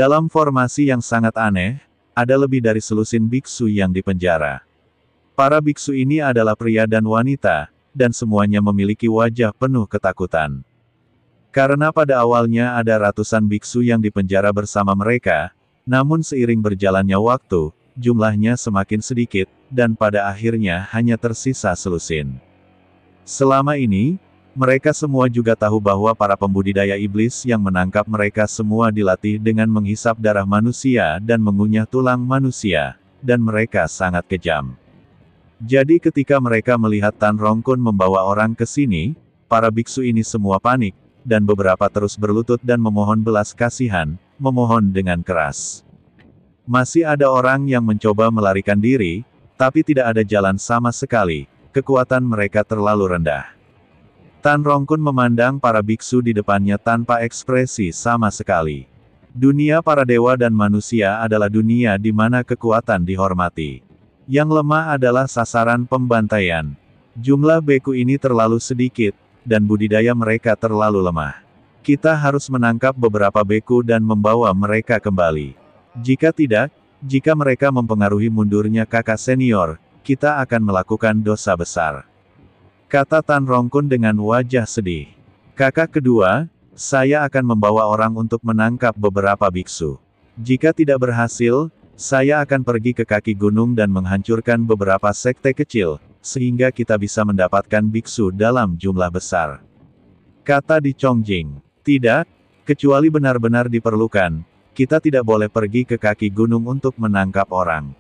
Dalam formasi yang sangat aneh, ada lebih dari selusin biksu yang dipenjara. Para biksu ini adalah pria dan wanita, dan semuanya memiliki wajah penuh ketakutan. Karena pada awalnya ada ratusan biksu yang dipenjara bersama mereka, namun seiring berjalannya waktu, jumlahnya semakin sedikit, dan pada akhirnya hanya tersisa selusin. Selama ini, mereka semua juga tahu bahwa para pembudidaya iblis yang menangkap mereka semua dilatih dengan menghisap darah manusia dan mengunyah tulang manusia, dan mereka sangat kejam. Jadi ketika mereka melihat Tan Rongkun membawa orang ke sini, para biksu ini semua panik, dan beberapa terus berlutut dan memohon belas kasihan, memohon dengan keras. Masih ada orang yang mencoba melarikan diri, tapi tidak ada jalan sama sekali, kekuatan mereka terlalu rendah. Tan Rongkun memandang para biksu di depannya tanpa ekspresi sama sekali. Dunia para dewa dan manusia adalah dunia di mana kekuatan dihormati. Yang lemah adalah sasaran pembantaian. Jumlah beku ini terlalu sedikit, dan budidaya mereka terlalu lemah. Kita harus menangkap beberapa beku dan membawa mereka kembali. Jika tidak, jika mereka mempengaruhi mundurnya kakak senior, kita akan melakukan dosa besar. Kata Tan Rongkun dengan wajah sedih. Kakak kedua, saya akan membawa orang untuk menangkap beberapa biksu. Jika tidak berhasil, saya akan pergi ke kaki gunung dan menghancurkan beberapa sekte kecil, sehingga kita bisa mendapatkan biksu dalam jumlah besar. Kata Di Chongjing. Tidak, kecuali benar-benar diperlukan, kita tidak boleh pergi ke kaki gunung untuk menangkap orang.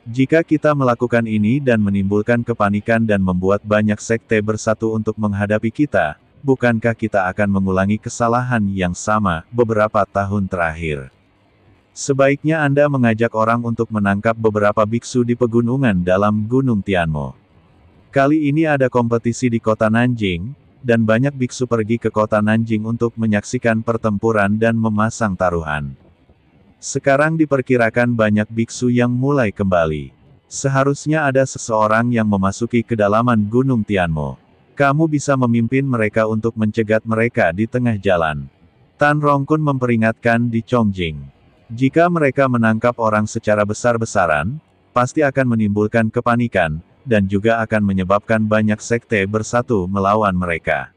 Jika kita melakukan ini dan menimbulkan kepanikan dan membuat banyak sekte bersatu untuk menghadapi kita, bukankah kita akan mengulangi kesalahan yang sama beberapa tahun terakhir? Sebaiknya Anda mengajak orang untuk menangkap beberapa biksu di pegunungan dalam Gunung Tianmo. Kali ini ada kompetisi di kota Nanjing, dan banyak biksu pergi ke kota Nanjing untuk menyaksikan pertempuran dan memasang taruhan. Sekarang diperkirakan banyak biksu yang mulai kembali. Seharusnya ada seseorang yang memasuki kedalaman Gunung Tianmo. Kamu bisa memimpin mereka untuk mencegat mereka di tengah jalan. Tan Rongkun memperingatkan Di Chongjing. Jika mereka menangkap orang secara besar-besaran, pasti akan menimbulkan kepanikan, dan juga akan menyebabkan banyak sekte bersatu melawan mereka.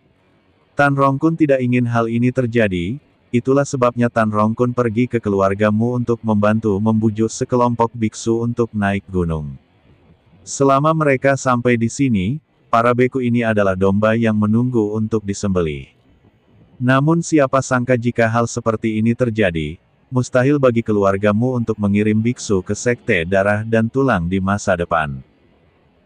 Tan Rongkun tidak ingin hal ini terjadi. Itulah sebabnya Tan Rongkun pergi ke keluargamu untuk membantu membujuk sekelompok biksu untuk naik gunung. Selama mereka sampai di sini, para beku ini adalah domba yang menunggu untuk disembelih. Namun siapa sangka jika hal seperti ini terjadi, mustahil bagi keluargamu untuk mengirim biksu ke sekte darah dan tulang di masa depan.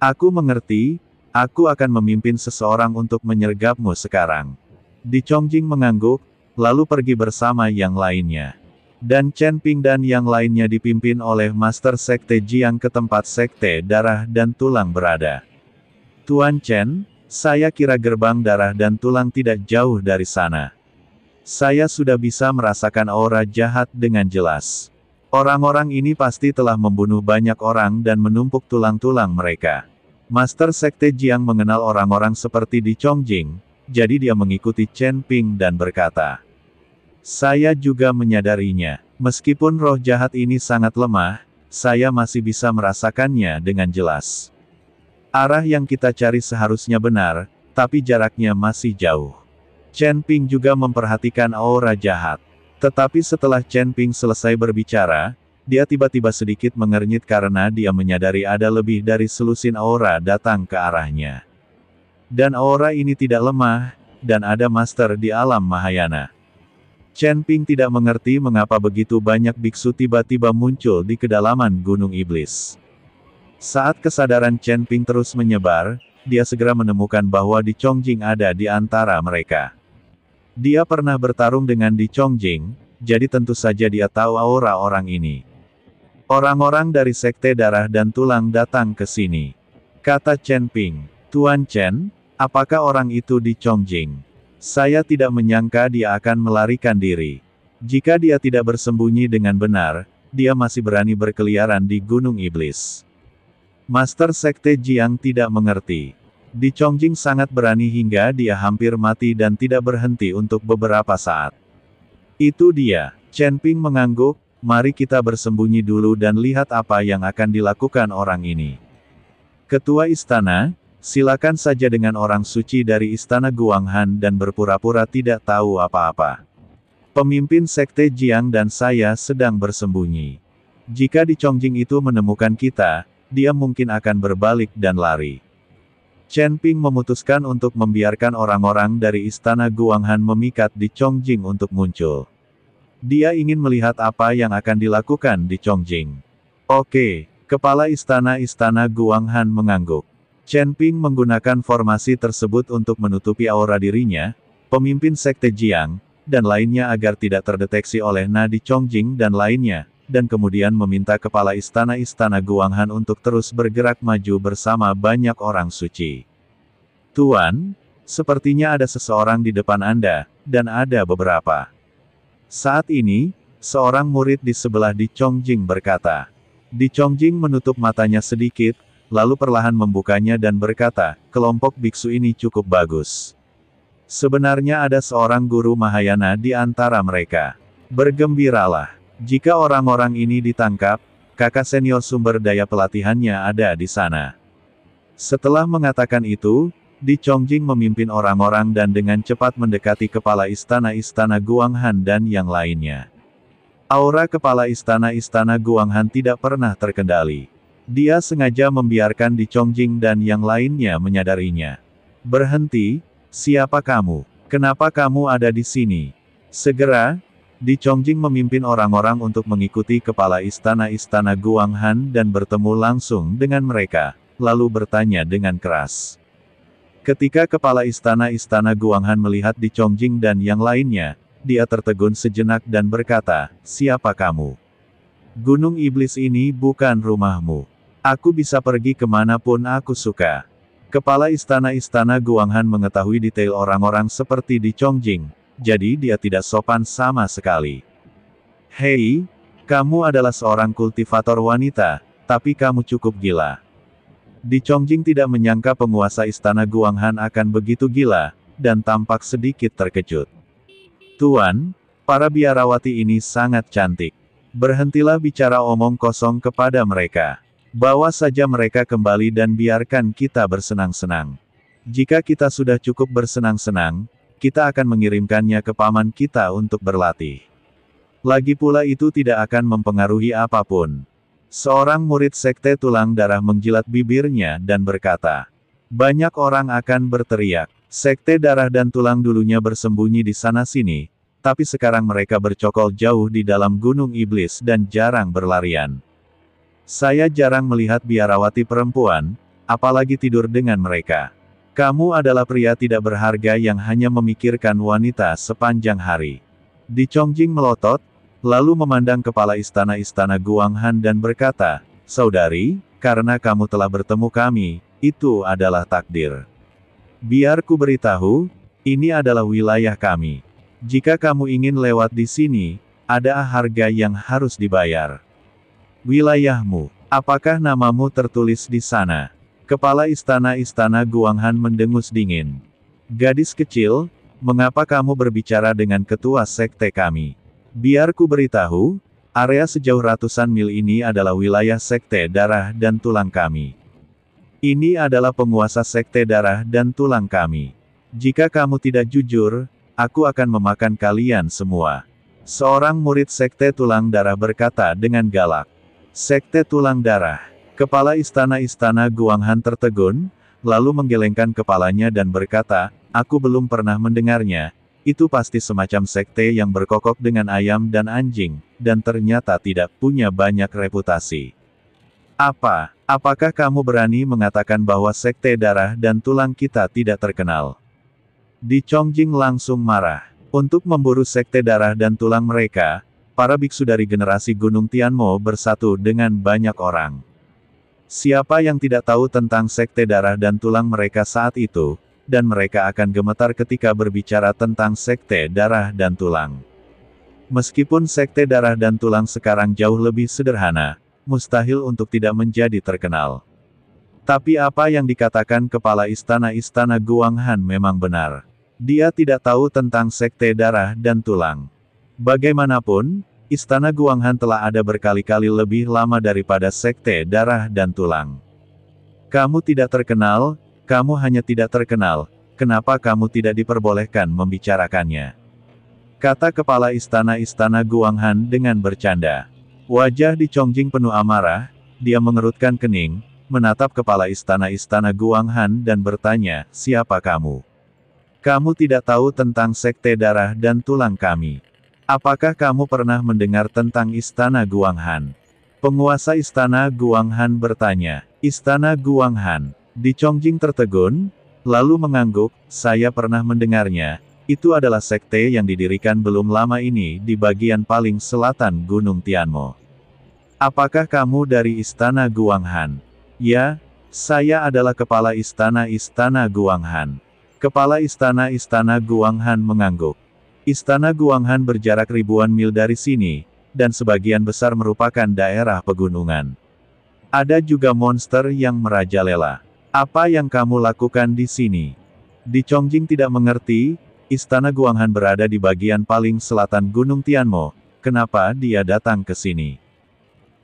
Aku mengerti, aku akan memimpin seseorang untuk menyergapmu sekarang. Di Chongjing mengangguk, lalu pergi bersama yang lainnya. Dan Chen Ping dan yang lainnya dipimpin oleh Master Sekte Jiang ke tempat Sekte Darah dan Tulang berada. Tuan Chen, saya kira gerbang darah dan tulang tidak jauh dari sana. Saya sudah bisa merasakan aura jahat dengan jelas. Orang-orang ini pasti telah membunuh banyak orang dan menumpuk tulang-tulang mereka. Master Sekte Jiang mengenal orang-orang seperti Di Chongjing, jadi dia mengikuti Chen Ping dan berkata, saya juga menyadarinya. Meskipun roh jahat ini sangat lemah, saya masih bisa merasakannya dengan jelas. Arah yang kita cari seharusnya benar, tapi jaraknya masih jauh. Chen Ping juga memperhatikan aura jahat. Tetapi setelah Chen Ping selesai berbicara, dia tiba-tiba sedikit mengernyit karena dia menyadari ada lebih dari selusin aura datang ke arahnya. Dan aura ini tidak lemah, dan ada master di alam Mahayana. Chen Ping tidak mengerti mengapa begitu banyak biksu tiba-tiba muncul di kedalaman Gunung Iblis. Saat kesadaran Chen Ping terus menyebar, dia segera menemukan bahwa Di Chongjing ada di antara mereka. Dia pernah bertarung dengan Di Chongjing, jadi tentu saja dia tahu aura orang ini. Orang-orang dari Sekte Darah dan Tulang datang ke sini. Kata Chen Ping, Tuan Chen, apakah orang itu Di Chongjing? Saya tidak menyangka dia akan melarikan diri. Jika dia tidak bersembunyi dengan benar, dia masih berani berkeliaran di Gunung Iblis. Master Sekte Jiang tidak mengerti. Di Chongjing sangat berani hingga dia hampir mati dan tidak berhenti untuk beberapa saat. Itu dia. Chen Ping mengangguk, mari kita bersembunyi dulu dan lihat apa yang akan dilakukan orang ini. Ketua istana, silakan saja dengan orang suci dari istana Guanghan dan berpura-pura tidak tahu apa-apa. Pemimpin sekte Jiang dan saya sedang bersembunyi. Jika di Chongjing itu menemukan kita, dia mungkin akan berbalik dan lari. Chen Ping memutuskan untuk membiarkan orang-orang dari istana Guanghan memikat di Chongjing untuk muncul. Dia ingin melihat apa yang akan dilakukan di Chongjing. Oke, kepala istana Guanghan mengangguk. Chen Ping menggunakan formasi tersebut untuk menutupi aura dirinya, pemimpin sekte Jiang, dan lainnya agar tidak terdeteksi oleh Na di Chongjing dan lainnya, dan kemudian meminta kepala istana Guanghan untuk terus bergerak maju bersama banyak orang suci. Tuan, sepertinya ada seseorang di depan Anda, dan ada beberapa. Saat ini, seorang murid di sebelah di Chongjing berkata. Di Chongjing menutup matanya sedikit, lalu perlahan membukanya dan berkata, kelompok biksu ini cukup bagus. Sebenarnya ada seorang guru Mahayana di antara mereka. Bergembiralah. Jika orang-orang ini ditangkap, kakak senior sumber daya pelatihannya ada di sana. Setelah mengatakan itu, Di Chongjing memimpin orang-orang dan dengan cepat mendekati kepala istana Guanghan dan yang lainnya. Aura kepala istana Guanghan tidak pernah terkendali. Dia sengaja membiarkan Di Chongjing dan yang lainnya menyadarinya. Berhenti, siapa kamu? Kenapa kamu ada di sini? Segera, Di Chongjing memimpin orang-orang untuk mengikuti kepala istana Guanghan dan bertemu langsung dengan mereka, lalu bertanya dengan keras. Ketika kepala istana Guanghan melihat Di Chongjing dan yang lainnya, dia tertegun sejenak dan berkata, siapa kamu? Gunung Iblis ini bukan rumahmu. Aku bisa pergi kemanapun aku suka. Kepala istana Guanghan mengetahui detail orang-orang seperti Di Chongjing, jadi dia tidak sopan sama sekali. Hei, kamu adalah seorang kultivator wanita, tapi kamu cukup gila. Di Chongjing tidak menyangka penguasa istana Guanghan akan begitu gila, dan tampak sedikit terkejut. Tuan, para biarawati ini sangat cantik. Berhentilah bicara omong kosong kepada mereka. Bawa saja mereka kembali dan biarkan kita bersenang-senang. Jika kita sudah cukup bersenang-senang, kita akan mengirimkannya ke paman kita untuk berlatih. Lagi pula itu tidak akan mempengaruhi apapun. Seorang murid sekte tulang darah menjilat bibirnya dan berkata, banyak orang akan berteriak. Sekte darah dan tulang dulunya bersembunyi di sana-sini, tapi sekarang mereka bercokol jauh di dalam gunung iblis dan jarang berlarian. Saya jarang melihat biarawati perempuan, apalagi tidur dengan mereka. Kamu adalah pria tidak berharga yang hanya memikirkan wanita sepanjang hari. Di Chongjing melotot, lalu memandang kepala istana Guanghan dan berkata, saudari, karena kamu telah bertemu kami, itu adalah takdir. Biar ku beritahu, ini adalah wilayah kami. Jika kamu ingin lewat di sini, ada harga yang harus dibayar. Wilayahmu, apakah namamu tertulis di sana? Kepala istana Guanghan mendengus dingin. Gadis kecil, mengapa kamu berbicara dengan ketua sekte kami? Biar ku beritahu, area sejauh ratusan mil ini adalah wilayah sekte darah dan tulang kami. Ini adalah penguasa sekte darah dan tulang kami. Jika kamu tidak jujur, aku akan memakan kalian semua. Seorang murid sekte tulang darah berkata dengan galak. Sekte tulang darah. Kepala istana Guanghan tertegun, lalu menggelengkan kepalanya dan berkata, aku belum pernah mendengarnya. Itu pasti semacam sekte yang berkokok dengan ayam dan anjing, dan ternyata tidak punya banyak reputasi. Apakah kamu berani mengatakan bahwa sekte darah dan tulang kita tidak terkenal? Di Chongjing langsung marah. Untuk memburu sekte darah dan tulang mereka, para biksu dari generasi Gunung Tianmo bersatu dengan banyak orang. Siapa yang tidak tahu tentang sekte darah dan tulang mereka saat itu, dan mereka akan gemetar ketika berbicara tentang sekte darah dan tulang. Meskipun sekte darah dan tulang sekarang jauh lebih sederhana, mustahil untuk tidak menjadi terkenal. Tapi apa yang dikatakan kepala istana Guanghan memang benar. Dia tidak tahu tentang sekte darah dan tulang. Bagaimanapun, Istana Guanghan telah ada berkali-kali lebih lama daripada Sekte Darah dan Tulang. Kamu tidak terkenal, kamu hanya tidak terkenal, kenapa kamu tidak diperbolehkan membicarakannya? Kata kepala istana Guanghan dengan bercanda. Wajah Di Chongjing penuh amarah, dia mengerutkan kening, menatap kepala istana Guanghan dan bertanya, siapa kamu? Kamu tidak tahu tentang Sekte Darah dan Tulang kami. Apakah kamu pernah mendengar tentang Istana Guanghan? Penguasa Istana Guanghan bertanya. Istana Guanghan. Di Chongjing tertegun, lalu mengangguk, saya pernah mendengarnya, itu adalah sekte yang didirikan belum lama ini di bagian paling selatan Gunung Tianmo. Apakah kamu dari Istana Guanghan? Ya, saya adalah kepala Istana Guanghan. Kepala Istana Guanghan mengangguk. Istana Guanghan berjarak ribuan mil dari sini, dan sebagian besar merupakan daerah pegunungan. Ada juga monster yang merajalela. Apa yang kamu lakukan di sini? Di Chongjing tidak mengerti, Istana Guanghan berada di bagian paling selatan Gunung Tianmo, kenapa dia datang ke sini?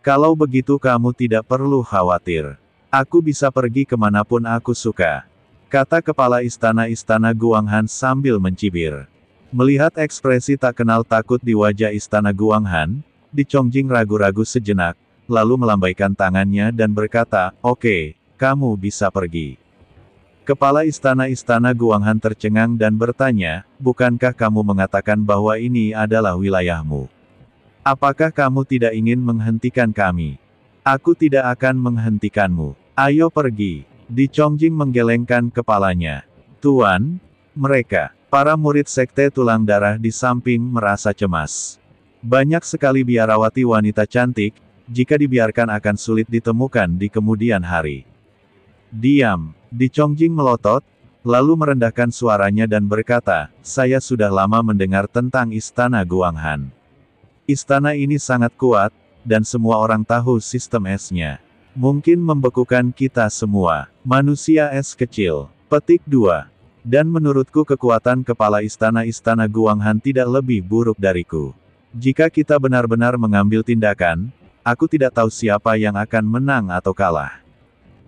Kalau begitu kamu tidak perlu khawatir. Aku bisa pergi kemanapun aku suka. Kata kepala Istana Guanghan sambil mencibir. Melihat ekspresi tak kenal takut di wajah Istana Guanghan, Di Chongjing ragu-ragu sejenak, lalu melambaikan tangannya dan berkata, oke, kamu bisa pergi. Kepala Istana Guanghan tercengang dan bertanya, bukankah kamu mengatakan bahwa ini adalah wilayahmu? Apakah kamu tidak ingin menghentikan kami? Aku tidak akan menghentikanmu. Ayo pergi. Di Chongjing menggelengkan kepalanya. Tuan, mereka. Para murid Sekte Tulang Darah di samping merasa cemas. Banyak sekali biarawati wanita cantik, jika dibiarkan akan sulit ditemukan di kemudian hari. Diam, Di Chongjing melotot, lalu merendahkan suaranya dan berkata, saya sudah lama mendengar tentang Istana Guanghan. Istana ini sangat kuat, dan semua orang tahu sistem esnya. Mungkin membekukan kita semua, manusia es kecil. Petik 2. Dan menurutku kekuatan kepala istana Guanghan tidak lebih buruk dariku. Jika kita benar-benar mengambil tindakan, aku tidak tahu siapa yang akan menang atau kalah.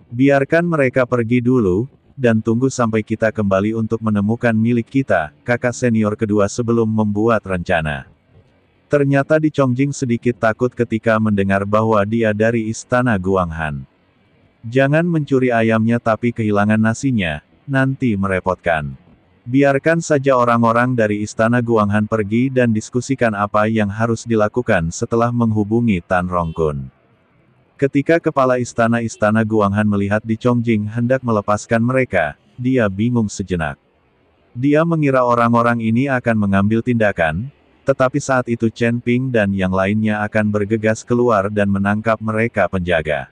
Biarkan mereka pergi dulu, dan tunggu sampai kita kembali untuk menemukan milik kita, kakak senior kedua sebelum membuat rencana. Ternyata Di Chongjing sedikit takut ketika mendengar bahwa dia dari Istana Guanghan. Jangan mencuri ayamnya tapi kehilangan nasinya, nanti merepotkan. Biarkan saja orang-orang dari Istana Guanghan pergi dan diskusikan apa yang harus dilakukan setelah menghubungi Tan Rongkun. Ketika kepala Istana Guanghan melihat Di Chongjing hendak melepaskan mereka, dia bingung sejenak. Dia mengira orang-orang ini akan mengambil tindakan, tetapi saat itu Chen Ping dan yang lainnya akan bergegas keluar dan menangkap mereka penjaga.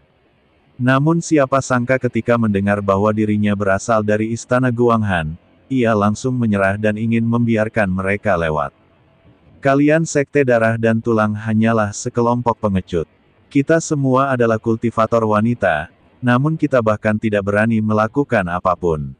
Namun siapa sangka ketika mendengar bahwa dirinya berasal dari Istana Guanghan, ia langsung menyerah dan ingin membiarkan mereka lewat. Kalian Sekte Darah dan Tulang hanyalah sekelompok pengecut. Kita semua adalah kultivator wanita, namun kita bahkan tidak berani melakukan apapun.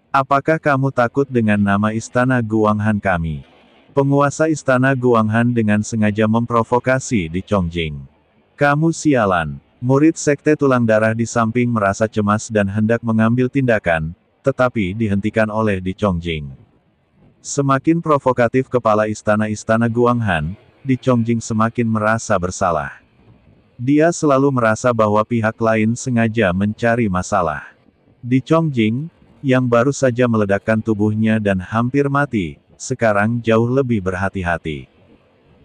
Apakah kamu takut dengan nama Istana Guanghan kami? Penguasa Istana Guanghan dengan sengaja memprovokasi Di Chongjing. Kamu sialan. Murid Sekte Tulang Darah di samping merasa cemas dan hendak mengambil tindakan, tetapi dihentikan oleh Di Chongjing. Semakin provokatif kepala istana Guanghan, Di Chongjing semakin merasa bersalah. Dia selalu merasa bahwa pihak lain sengaja mencari masalah. Di Chongjing, yang baru saja meledakkan tubuhnya dan hampir mati, sekarang jauh lebih berhati-hati.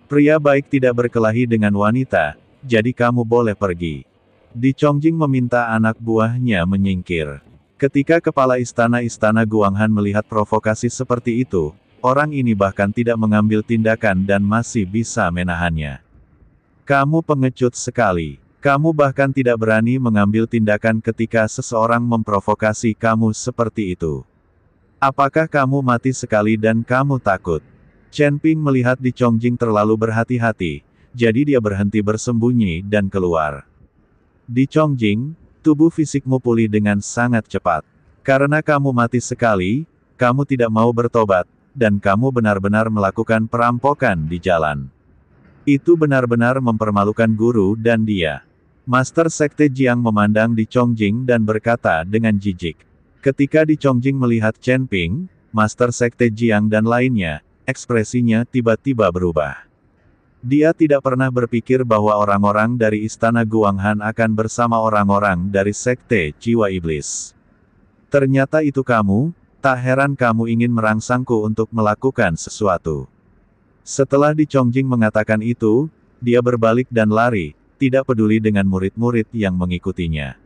Pria baik tidak berkelahi dengan wanita, jadi kamu boleh pergi. Di Chongjing meminta anak buahnya menyingkir. Ketika kepala istana Guanghan melihat provokasi seperti itu, orang ini bahkan tidak mengambil tindakan dan masih bisa menahannya. Kamu pengecut sekali. Kamu bahkan tidak berani mengambil tindakan ketika seseorang memprovokasi kamu seperti itu. Apakah kamu mati sekali dan kamu takut? Chen Ping melihat Di Chongjing terlalu berhati-hati, jadi dia berhenti bersembunyi dan keluar. Di Chongjing, tubuh fisikmu pulih dengan sangat cepat. Karena kamu mati sekali, kamu tidak mau bertobat, dan kamu benar-benar melakukan perampokan di jalan. Itu benar-benar mempermalukan guru dan dia. Master Sekte Jiang memandang Di Chongjing dan berkata dengan jijik. Ketika Di Chongjing melihat Chen Ping, Master Sekte Jiang dan lainnya, ekspresinya tiba-tiba berubah. Dia tidak pernah berpikir bahwa orang-orang dari Istana Guanghan akan bersama orang-orang dari Sekte Jiwa Iblis. Ternyata itu kamu, tak heran kamu ingin merangsangku untuk melakukan sesuatu. Setelah Di Chongjing mengatakan itu, dia berbalik dan lari, tidak peduli dengan murid-murid yang mengikutinya.